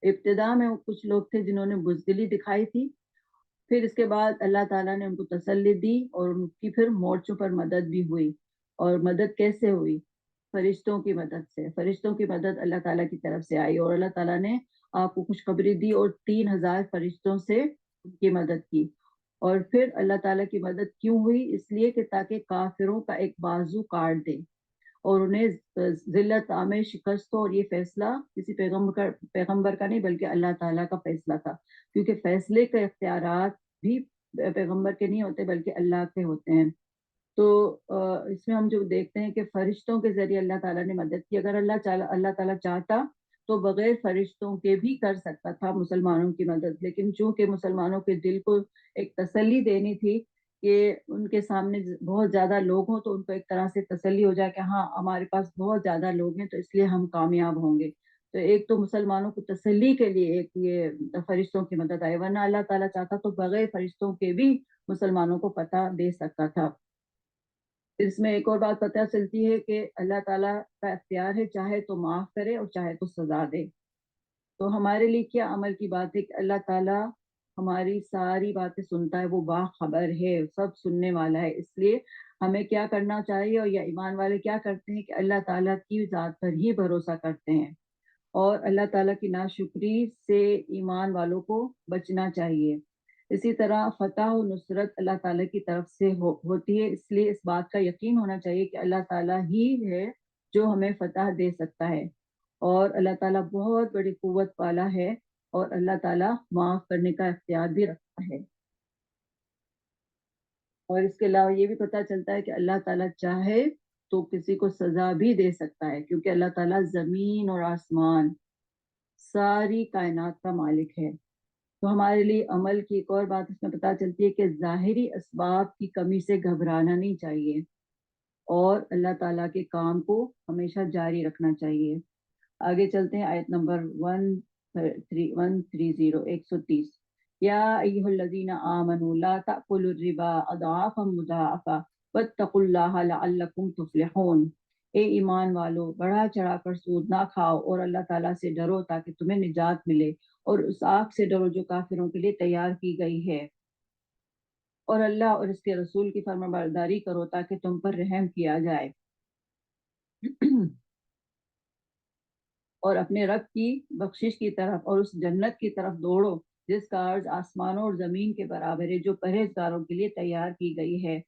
ابتدا میں کچھ لوگ تھے جنہوں نے بزدلی دکھائی تھی، پھر اس کے بعد اللہ تعالیٰ نے ان کو تسلی دی اور ان کی پھر مورچوں پر مدد بھی ہوئی۔ اور مدد کیسے ہوئی؟ فرشتوں کی مدد سے۔ فرشتوں کی مدد اللہ تعالیٰ کی طرف سے آئی اور اللہ تعالیٰ نے آپ کو خوشخبری دی اور 3000 فرشتوں سے ان کی مدد کی۔ اور پھر اللہ تعالیٰ کی مدد کیوں ہوئی؟ اس لیے کہ تاکہ کافروں کا ایک بازو کاٹ دے اور انہیں ذلت میں شکست ہو، اور یہ فیصلہ کسی پیغمبر کا نہیں بلکہ اللہ تعالیٰ کا فیصلہ تھا، کیونکہ فیصلے کے اختیارات بھی پیغمبر کے نہیں ہوتے بلکہ اللہ کے ہوتے ہیں۔ تو اس میں ہم جو دیکھتے ہیں کہ فرشتوں کے ذریعے اللہ تعالیٰ نے مدد کی. اگر اللہ تعالیٰ چاہتا تو بغیر فرشتوں کے بھی کر سکتا تھا مسلمانوں کی مدد، لیکن چونکہ مسلمانوں کے دل کو ایک تسلی دینی تھی کہ ان کے سامنے بہت زیادہ لوگ ہوں تو ان کو ایک طرح سے تسلی ہو جائے کہ ہاں ہمارے پاس بہت زیادہ لوگ ہیں تو اس لیے ہم کامیاب ہوں گے. تو ایک تو مسلمانوں کو تسلی کے لیے ایک یہ فرشتوں کی مدد آئی، ورنہ اللہ تعالیٰ چاہتا تو بغیر فرشتوں کے بھی مسلمانوں کو پتہ دے سکتا تھا. اس میں ایک اور بات پتہ چلتی ہے کہ اللہ تعالیٰ کا اختیار ہے، چاہے تو معاف کرے اور چاہے تو سزا دے. تو ہمارے لیے کیا عمل کی بات ہے کہ اللہ تعالیٰ ہماری ساری باتیں سنتا ہے، وہ باخبر ہے، سب سننے والا ہے. اس لیے ہمیں کیا کرنا چاہیے، اور یا ایمان والے کیا کرتے ہیں کہ اللہ تعالیٰ کی ذات پر ہی بھروسہ کرتے ہیں، اور اللہ تعالیٰ کی ناشکری سے ایمان والوں کو بچنا چاہیے. اسی طرح فتح و نصرت اللہ تعالیٰ کی طرف سے ہوتی ہے، اس لیے اس بات کا یقین ہونا چاہیے کہ اللہ تعالیٰ ہی ہے جو ہمیں فتح دے سکتا ہے، اور اللہ تعالیٰ بہت بڑی قوت والا ہے، اور اللہ تعالیٰ معاف کرنے کا اختیار بھی رکھتا ہے. اور اس کے علاوہ یہ بھی پتہ چلتا ہے کہ اللہ تعالیٰ چاہے تو کسی کو سزا بھی دے سکتا ہے، کیونکہ اللہ تعالیٰ زمین اور آسمان ساری کائنات کا مالک ہے. تو ہمارے لیے عمل کی ایک اور بات اس میں پتہ چلتی ہے کہ ظاہری اسباب کی کمی سے گھبرانا نہیں چاہیے، اور اللہ تعالیٰ کے کام کو ہمیشہ جاری رکھنا چاہیے. آگے چلتے ہیں آیت نمبر 130 یا ایھا الذین آمنوا لا تأکلوا الربا اضعافا مضاعفا واتقوا اللہ لعلکم تفلحون. اے ایمان والو، بڑھا چڑھا کر سود نہ کھاؤ اور اللہ تعالیٰ سے ڈرو تاکہ تمہیں نجات ملے، اور اس آگ سے ڈرو جو کافروں کے لیے تیار کی گئی ہے، اور اللہ اور اس کے رسول کی فرمانبرداری کرو تاکہ تم پر رحم کیا جائے. اور اپنے رب کی بخشش کی طرف اور اس جنت کی طرف دوڑو جس کا عرض آسمانوں اور زمین کے برابر ہے، جو پرہیزگاروں کے لیے تیار کی گئی ہے.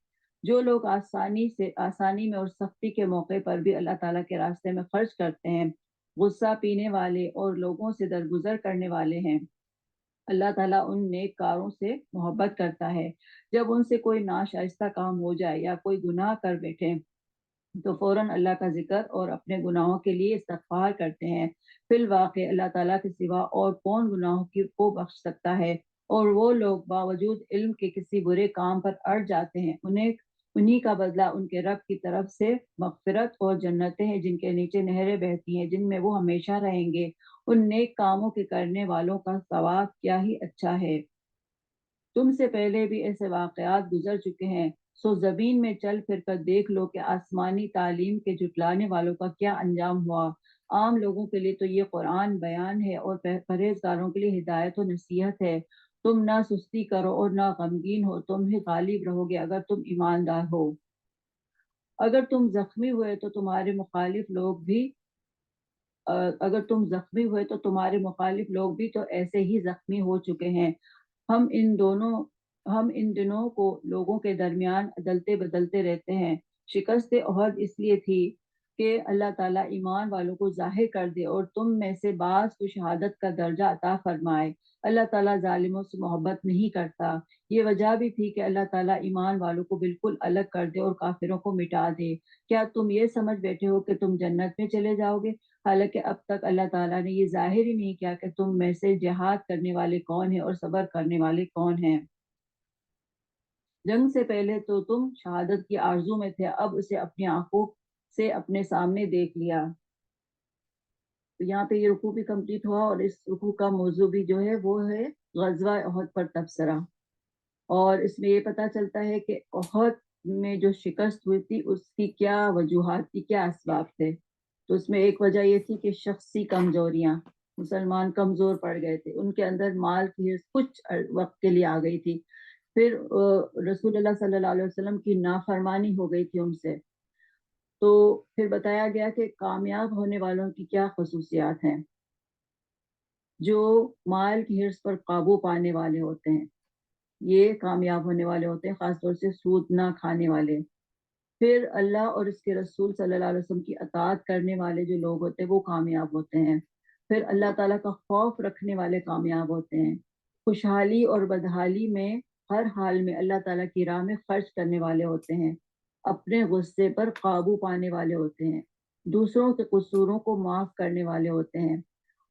جو لوگ آسانی میں اور سختی کے موقع پر بھی اللہ تعالیٰ کے راستے میں خرچ کرتے ہیں، غصہ پینے والے اور لوگوں سے درگزر کرنے والے ہیں، اللہ تعالیٰ ان نیک کاروں سے محبت کرتا ہے. جب ان سے کوئی ناشائستہ کام ہو جائے یا کوئی گناہ کر بیٹھے تو فوراً اللہ کا ذکر اور اپنے گناہوں کے لیے استغفار کرتے ہیں. فی الواقع اللہ تعالیٰ کے سوا اور کون گناہوں کو بخش سکتا ہے، اور وہ لوگ باوجود علم کے کسی برے کام پر اڑ جاتے ہیں، انہی کا بدلہ ان کے رب کی طرف سے مغفرت اور جنتیں ہیں جن کے نیچے نہریں بہتی ہیں، جن میں وہ ہمیشہ رہیں گے. ان نیک کاموں کے کرنے والوں کا ثواب کیا ہی اچھا ہے. تم سے پہلے بھی ایسے واقعات گزر چکے ہیں، سو زمین میں چل پھر کر دیکھ لو کہ آسمانی تعلیم کے جھٹلانے والوں کا کیا انجام ہوا. عام لوگوں کے لیے تو یہ قرآن بیان ہے، اور پرہیزگاروں کے لیے ہدایت و نصیحت ہے. تم نہ سستی کرو اور نہ غمگین ہو، تم ہی غالب رہو گے اگر تم ایماندار ہو. اگر تم زخمی ہوئے تو تمہارے مخالف لوگ بھی تو ایسے ہی زخمی ہو چکے ہیں. ہم ان دنوں کو لوگوں کے درمیان عدلتے بدلتے رہتے ہیں. شکست عہد اس لیے تھی کہ اللہ تعالیٰ ایمان والوں کو ظاہر کر دے اور تم میں سے بعض کو شہادت کا درجہ عطا فرمائے. اللہ تعالیٰ ظالموں سے محبت نہیں کرتا. یہ وجہ بھی تھی کہ اللہ تعالیٰ ایمان والوں کو بالکل الگ کر دے اور کافروں کو مٹا دے. کیا تم یہ سمجھ بیٹھے ہو کہ تم جنت میں چلے جاؤ گے، حالانکہ اب تک اللہ تعالیٰ نے یہ ظاہر ہی نہیں کیا کہ تم میں سے جہاد کرنے والے کون ہیں اور صبر کرنے والے کون ہیں. جنگ سے پہلے تو تم شہادت کی آرزو میں تھے، اب اسے اپنی آنکھوں سے اپنے سامنے دیکھ لیا. تو یہاں پہ یہ رکوع بھی کمپلیٹ ہوا، اور اس رکوع کا موضوع بھی جو ہے وہ ہے غزوہ احد پر تبصرہ. اور اس میں یہ پتہ چلتا ہے کہ احد میں جو شکست ہوئی تھی اس کی کیا وجوہات تھی، کیا اسباب تھے. تو اس میں ایک وجہ یہ تھی کہ شخصی کمزوریاں، مسلمان کمزور پڑ گئے تھے، ان کے اندر مال کی کچھ وقت کے لیے آ گئی تھی. پھر رسول اللہ صلی اللہ علیہ وسلم کی نافرمانی ہو گئی تھی ان سے. تو پھر بتایا گیا کہ کامیاب ہونے والوں کی کیا خصوصیات ہیں. جو مال کی حرص پر قابو پانے والے ہوتے ہیں یہ کامیاب ہونے والے ہوتے ہیں، خاص طور سے سود نہ کھانے والے. پھر اللہ اور اس کے رسول صلی اللہ علیہ وسلم کی اطاعت کرنے والے جو لوگ ہوتے ہیں وہ کامیاب ہوتے ہیں. پھر اللہ تعالیٰ کا خوف رکھنے والے کامیاب ہوتے ہیں. خوشحالی اور بدحالی میں ہر حال میں اللہ تعالیٰ کی راہ میں خرچ کرنے والے ہوتے ہیں. اپنے غصے پر قابو پانے والے ہوتے ہیں، دوسروں کے قصوروں کو معاف کرنے والے ہوتے ہیں،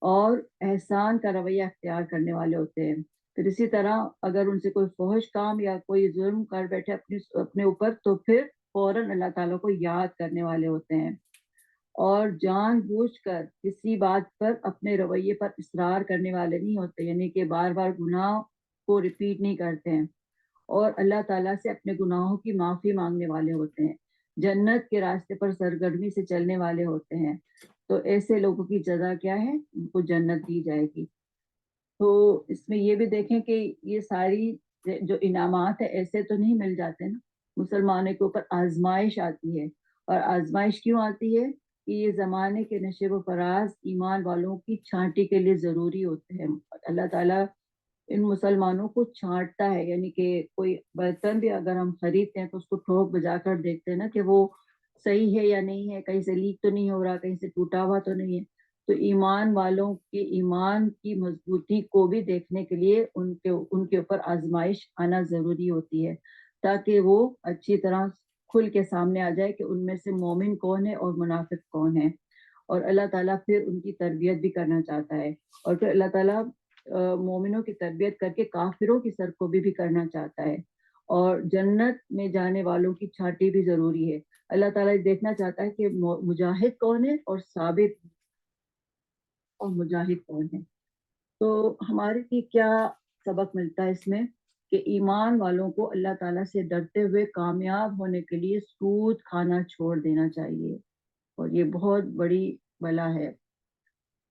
اور احسان کا رویہ اختیار کرنے والے ہوتے ہیں۔ پھر اسی طرح اگر ان سے کوئی فحش کام یا کوئی ظلم کر بیٹھے اپنے اوپر، تو پھر فوراً اللہ تعالیٰ کو یاد کرنے والے ہوتے ہیں، اور جان بوجھ کر کسی بات پر اپنے رویے پر اصرار کرنے والے نہیں ہوتے، یعنی کہ بار بار گناہ کو ریپیٹ نہیں کرتے ہیں، اور اللہ تعالیٰ سے اپنے گناہوں کی معافی مانگنے والے ہوتے ہیں، جنت کے راستے پر سرگرمی سے چلنے والے ہوتے ہیں۔ تو ایسے لوگوں کی جزا کیا ہے؟ ان کو جنت دی جائے گی۔ تو اس میں یہ بھی دیکھیں کہ یہ ساری جو انعامات ہیں ایسے تو نہیں مل جاتے نا، مسلمانوں کے اوپر آزمائش آتی ہے، اور آزمائش کیوں آتی ہے؟ کہ یہ زمانے کے نشیب و فراز ایمان والوں کی چھانٹی کے لیے ضروری ہوتے ہیں۔ اللہ تعالیٰ ان مسلمانوں کو چھانٹتا ہے، یعنی کہ کوئی برتن بھی اگر ہم خریدتے ہیں تو اس کو ٹھوک بجا کر دیکھتے ہیں نا کہ وہ صحیح ہے یا نہیں ہے، کہیں سے لیک تو نہیں ہو رہا، کہیں سے ٹوٹا ہوا تو نہیں ہے۔ تو ایمان والوں کے ایمان کی مضبوطی کو بھی دیکھنے کے لیے ان کے اوپر آزمائش آنا ضروری ہوتی ہے، تاکہ وہ اچھی طرح کھل کے سامنے آ جائے کہ ان میں سے مومن کون ہے اور منافق کون ہے۔ اور اللہ تعالیٰ پھر ان کی تربیت بھی کرنا چاہتا ہے، اور پھر اللہ تعالیٰ مومنوں کی تربیت کر کے کافروں کی سرکوبی بھی کرنا چاہتا ہے، اور جنت میں جانے والوں کی چھانٹی بھی ضروری ہے۔ اللہ تعالیٰ دیکھنا چاہتا ہے کہ مجاہد کون ہے اور ثابت اور مجاہد کون ہے۔ تو ہمارے لیے کیا سبق ملتا ہے اس میں؟ کہ ایمان والوں کو اللہ تعالیٰ سے ڈرتے ہوئے کامیاب ہونے کے لیے سود کھانا چھوڑ دینا چاہیے، اور یہ بہت بڑی بلا ہے۔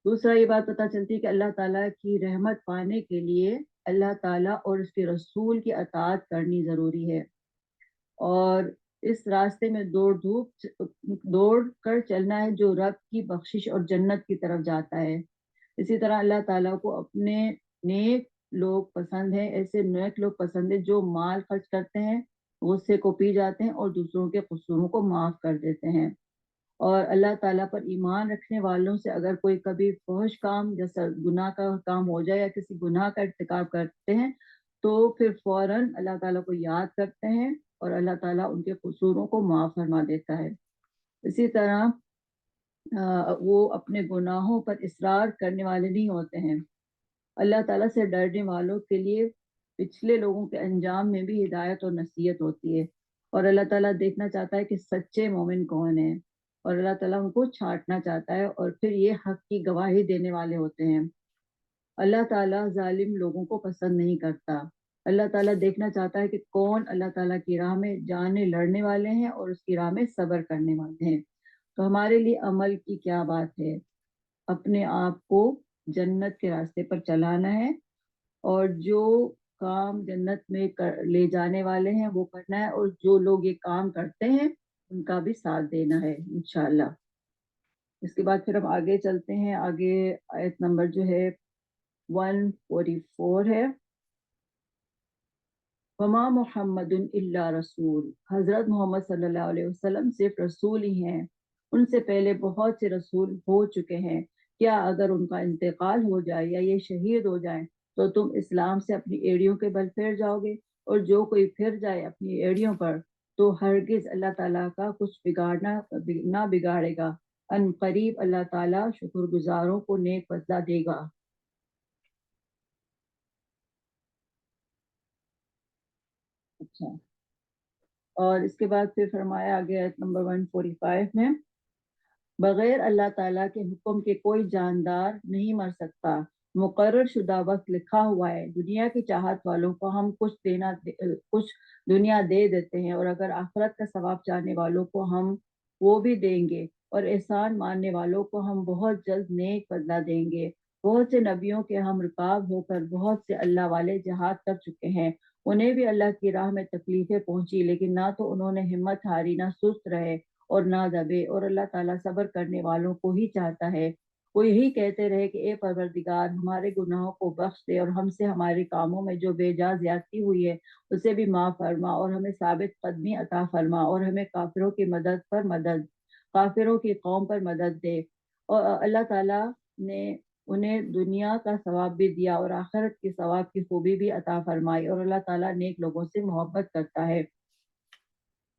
دوسرا یہ بات پتہ چلتی ہے کہ اللہ تعالیٰ کی رحمت پانے کے لیے اللہ تعالیٰ اور اس کے رسول کی اطاعت کرنی ضروری ہے، اور اس راستے میں دوڑ کر چلنا ہے جو رب کی بخشش اور جنت کی طرف جاتا ہے۔ اسی طرح اللہ تعالیٰ کو اپنے نیک لوگ پسند ہیں، ایسے نیک لوگ پسند ہیں جو مال خرچ کرتے ہیں، غصے کو پی جاتے ہیں اور دوسروں کے قصوروں کو معاف کر دیتے ہیں۔ اور اللہ تعالیٰ پر ایمان رکھنے والوں سے اگر کوئی کبھی فحش کام جیسا گناہ کا کام ہو جائے یا کسی گناہ کا ارتکاب کرتے ہیں، تو پھر فوراً اللہ تعالیٰ کو یاد کرتے ہیں اور اللہ تعالیٰ ان کے قصوروں کو معاف فرما دیتا ہے۔ اسی طرح وہ اپنے گناہوں پر اصرار کرنے والے نہیں ہوتے ہیں۔ اللہ تعالیٰ سے ڈرنے والوں کے لیے پچھلے لوگوں کے انجام میں بھی ہدایت اور نصیحت ہوتی ہے، اور اللہ تعالیٰ دیکھنا چاہتا ہے کہ سچے مومن کون ہیں، اور اللہ تعالیٰ ان کو چھانٹنا چاہتا ہے، اور پھر یہ حق کی گواہی دینے والے ہوتے ہیں۔ اللہ تعالیٰ ظالم لوگوں کو پسند نہیں کرتا۔ اللہ تعالیٰ دیکھنا چاہتا ہے کہ کون اللہ تعالیٰ کی راہ میں جانے لڑنے والے ہیں اور اس کی راہ میں صبر کرنے والے ہیں۔ تو ہمارے لیے عمل کی کیا بات ہے؟ اپنے آپ کو جنت کے راستے پر چلانا ہے، اور جو کام جنت میں لے جانے والے ہیں وہ کرنا ہے، اور جو لوگ یہ کام کرتے ہیں ان کا بھی ساتھ دینا ہے انشاءاللہ۔ اس کے بعد پھر ہم آگے چلتے ہیں۔ آگے آیت نمبر جو ہے 144 ہے۔ وما محمد الا رسول، حضرت محمد صلی اللہ علیہ وسلم صرف رسول ہی ہیں، ان سے پہلے بہت سے رسول ہو چکے ہیں، کیا اگر ان کا انتقال ہو جائے یا یہ شہید ہو جائیں تو تم اسلام سے اپنی ایڑیوں کے بل پھر جاؤ گے؟ اور جو کوئی پھر جائے اپنی ایڑیوں پر تو ہرگز اللہ تعالیٰ کا کچھ بگاڑنا نہ بگاڑے گا، ان قریب اللہ تعالیٰ شکر گزاروں کو نیک بدلہ دے گا۔ اچھا، اور اس کے بعد پھر فرمایا آگے آیت نمبر 145 میں، بغیر اللہ تعالیٰ کے حکم کے کوئی جاندار نہیں مر سکتا، مقرر شدہ وقت لکھا ہوا ہے، دنیا کی چاہت والوں کو ہم کچھ دنیا دے دیتے ہیں، اور اگر آخرت کا ثواب چاہنے والوں کو ہم وہ بھی دیں گے، اور احسان ماننے والوں کو ہم بہت جلد نیک بدلہ دیں گے۔ بہت سے نبیوں کے ہم رکاب ہو کر بہت سے اللہ والے جہاد کر چکے ہیں، انہیں بھی اللہ کی راہ میں تکلیفیں پہنچی، لیکن نہ تو انہوں نے ہمت ہاری، نہ سست رہے اور نہ دبے، اور اللہ تعالیٰ صبر کرنے والوں کو ہی چاہتا ہے۔ وہ یہی کہتے رہے کہ اے پروردگار، ہمارے گناہوں کو بخش دے، اور ہم سے ہمارے کاموں میں جو بے جا زیادتی ہوئی ہے اسے بھی معاف فرما، اور ہمیں ثابت قدمی عطا فرما، اور ہمیں کافروں کی قوم پر مدد دے۔ اور اللہ تعالیٰ نے انہیں دنیا کا ثواب بھی دیا اور آخرت کے ثواب کی خوبی بھی عطا فرمائی، اور اللہ تعالیٰ نیک لوگوں سے محبت کرتا ہے۔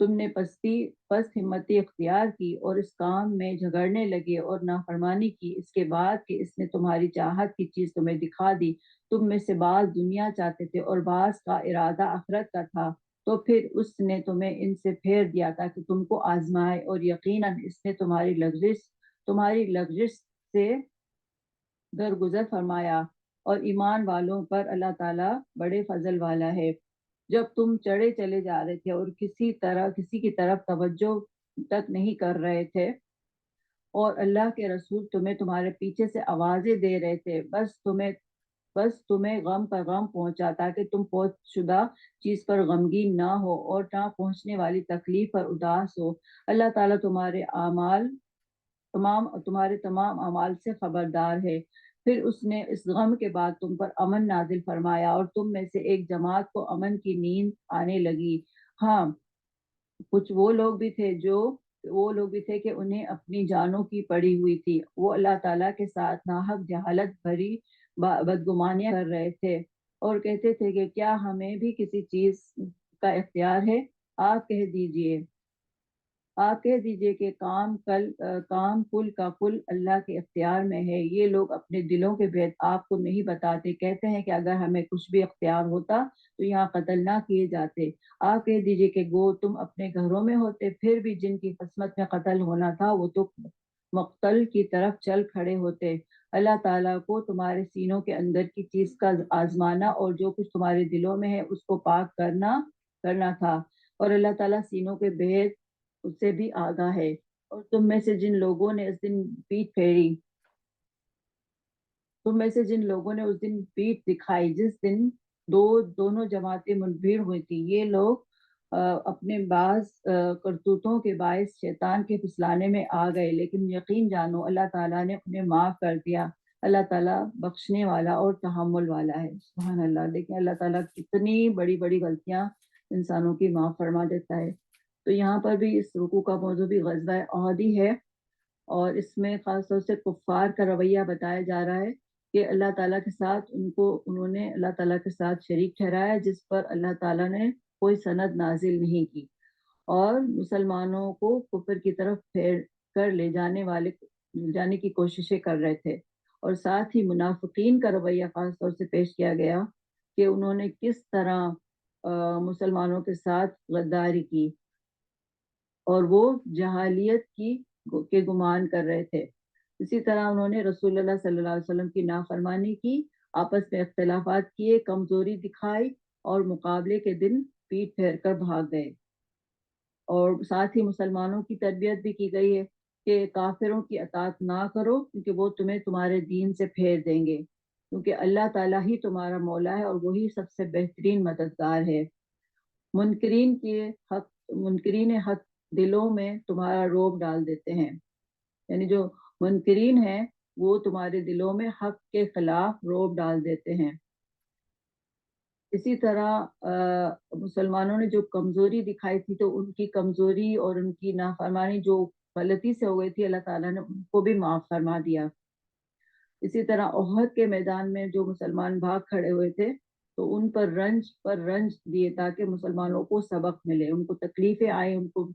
تم نے پست ہمتی اختیار کی اور اس کام میں جھگڑنے لگے اور نافرمانی کی، اس کے بعد کہ اس نے تمہاری چاہت کی چیز تمہیں دکھا دی۔ تم میں سے بعض دنیا چاہتے تھے اور بعض کا ارادہ آخرت کا تھا، تو پھر اس نے تمہیں ان سے پھیر دیا تاکہ تم کو آزمائے، اور یقیناً اس نے تمہاری لغزش سے درگزر فرمایا، اور ایمان والوں پر اللہ تعالیٰ بڑے فضل والا ہے۔ جب تم چڑھے چلے جا رہے تھے اور کسی کی طرف توجہ تک نہیں کر رہے تھے، اور اللہ کے رسول تمہیں تمہارے پیچھے سے آوازیں دے رہے تھے، بس تمہیں غم پر غم پہنچا تاکہ تم پہنچ شدہ چیز پر غمگین نہ ہو اور نہ پہنچنے والی تکلیف پر اداس ہو۔ اللہ تعالیٰ تمہارے تمام اعمال سے خبردار ہے۔ پھر اس نے اس غم کے بعد تم پر امن نازل فرمایا اور تم میں سے ایک جماعت کو امن کی نیند آنے لگی۔ ہاں، کچھ وہ لوگ بھی تھے کہ انہیں اپنی جانوں کی پڑی ہوئی تھی، وہ اللہ تعالیٰ کے ساتھ ناحق جہالت بھری بدگمانیاں کر رہے تھے اور کہتے تھے کہ کیا ہمیں بھی کسی چیز کا اختیار ہے؟ آپ کہہ دیجئے کہ کام کل کا کل اللہ کے اختیار میں ہے۔ یہ لوگ اپنے دلوں کے بھید آپ کو نہیں بتاتے، کہتے ہیں کہ اگر ہمیں کچھ بھی اختیار ہوتا تو یہاں قتل نہ کیے جاتے۔ آپ کہہ دیجئے کہ گو تم اپنے گھروں میں ہوتے، پھر بھی جن کی قسمت میں قتل ہونا تھا وہ تو مقتل کی طرف چل کھڑے ہوتے۔ اللہ تعالیٰ کو تمہارے سینوں کے اندر کی چیز کا آزمانا اور جو کچھ تمہارے دلوں میں ہے اس کو پاک کرنا تھا، اور اللہ تعالیٰ سینوں کے بھید اس سے بھی آگاہ ہے۔ اور تم میں سے جن لوگوں نے اس دن پیٹھ دکھائی جس دن دونوں جماعتیں منبھیر ہوئی تھی، یہ لوگ اپنے بعض کرتوتوں کے باعث شیطان کے پھسلانے میں آ گئے، لیکن یقین جانو اللہ تعالیٰ نے انہیں معاف کر دیا۔ اللہ تعالیٰ بخشنے والا اور تحمل والا ہے۔ سبحان اللہ۔ لیکن اللہ تعالیٰ کتنی بڑی بڑی غلطیاں انسانوں کی معاف فرما دیتا ہے۔ تو یہاں پر بھی اس رکوع کا موضوع بھی غزوہ احد ہی ہے، اور اس میں خاص طور سے کفار کا رویہ بتایا جا رہا ہے کہ اللہ تعالیٰ کے ساتھ انہوں نے اللہ تعالیٰ کے ساتھ شریک ٹھہرایا جس پر اللہ تعالیٰ نے کوئی سند نازل نہیں کی، اور مسلمانوں کو کفر کی طرف پھیر کر لے جانے کی کوششیں کر رہے تھے۔ اور ساتھ ہی منافقین کا رویہ خاص طور سے پیش کیا گیا کہ انہوں نے کس طرح مسلمانوں کے ساتھ غداری کی، اور وہ جہالیت کے گمان کر رہے تھے۔ اسی طرح انہوں نے رسول اللہ صلی اللہ علیہ وسلم کی نافرمانی کی، آپس میں اختلافات کیے، کمزوری دکھائی، اور مقابلے کے دن پیٹ پھیر کر بھاگ گئے۔ اور ساتھ ہی مسلمانوں کی تربیت بھی کی گئی ہے کہ کافروں کی اطاعت نہ کرو کیونکہ وہ تمہیں تمہارے دین سے پھیر دیں گے، کیونکہ اللہ تعالیٰ ہی تمہارا مولا ہے اور وہی سب سے بہترین مددگار ہے۔ منکرین حق دلوں میں تمہارا روب ڈال دیتے ہیں، یعنی جو منکرین ہیں وہ تمہارے دلوں میں حق کے خلاف روب ڈال دیتے ہیں۔ اسی طرح مسلمانوں نے جو کمزوری دکھائی تھی تو ان کی کمزوری اور ان کی نافرمانی جو غلطی سے ہو گئی تھی اللہ تعالیٰ نے ان کو بھی معاف فرما دیا۔ اسی طرح احد کے میدان میں جو مسلمان بھاگ کھڑے ہوئے تھے تو ان پر رنج دیے تاکہ مسلمانوں کو سبق ملے، ان کو تکلیفیں آئیں، ان کو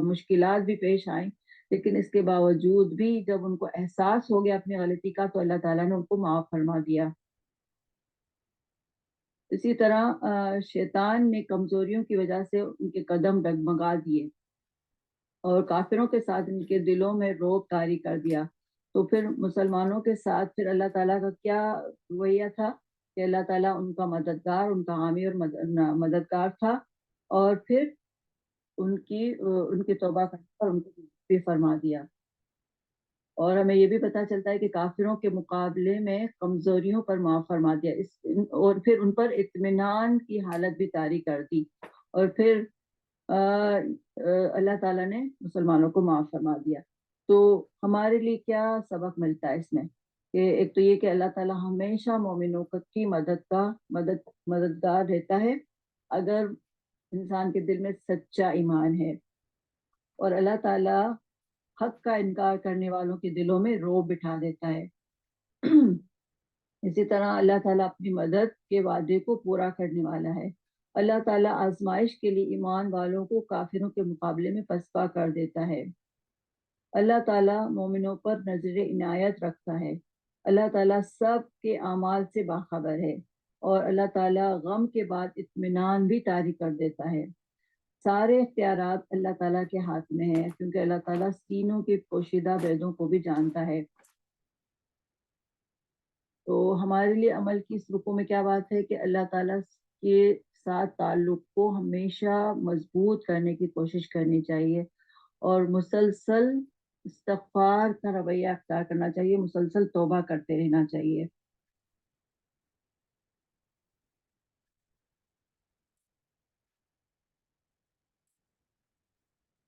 مشکلات بھی پیش آئیں، لیکن اس کے باوجود بھی جب ان کو احساس ہو گیا اپنی غلطی کا تو اللہ تعالیٰ نے ان کو معاف فرما دیا۔ اسی طرح شیطان نے کمزوریوں کی وجہ سے ان کے قدم ڈگمگا دیے اور کافروں کے ساتھ ان کے دلوں میں روب طاری کر دیا۔ تو پھر مسلمانوں کے ساتھ پھر اللہ تعالیٰ کا کیا رویہ تھا کہ اللہ تعالیٰ ان کا مددگار، ان کا حامی اور مددگار تھا، اور پھر ان کی توبہ کرنے پر ان کو بھی فرما دیا۔ اور ہمیں یہ بھی پتہ چلتا ہے کہ کافروں کے مقابلے میں کمزوریوں پر معاف فرما دیا، اور پھر ان پر اطمینان کی حالت بھی طاری کر دی، اور پھر اللہ تعالیٰ نے مسلمانوں کو معاف فرما دیا۔ تو ہمارے لیے کیا سبق ملتا ہے اس میں کہ ایک تو یہ کہ اللہ تعالیٰ ہمیشہ مومنوں کی مددگار رہتا ہے اگر انسان کے دل میں سچا ایمان ہے، اور اللہ تعالیٰ حق کا انکار کرنے والوں کے دلوں میں روب بٹھا دیتا ہے۔ اسی طرح اللہ تعالیٰ اپنی مدد کے وعدے کو پورا کرنے والا ہے۔ اللہ تعالیٰ آزمائش کے لیے ایمان والوں کو کافروں کے مقابلے میں پسپا کر دیتا ہے۔ اللہ تعالیٰ مومنوں پر نظر عنایت رکھتا ہے۔ اللہ تعالیٰ سب کے اعمال سے باخبر ہے، اور اللہ تعالیٰ غم کے بعد اطمینان بھی طاری کر دیتا ہے۔ سارے اختیارات اللہ تعالیٰ کے ہاتھ میں ہیں، کیونکہ اللہ تعالیٰ سینوں کے پوشیدہ بیدوں کو بھی جانتا ہے۔ تو ہمارے لیے عمل کی اس رکو میں کیا بات ہے کہ اللہ تعالیٰ کے ساتھ تعلق کو ہمیشہ مضبوط کرنے کی کوشش کرنی چاہیے، اور مسلسل استغفار کا رویہ اختیار کرنا چاہیے، مسلسل توبہ کرتے رہنا چاہیے۔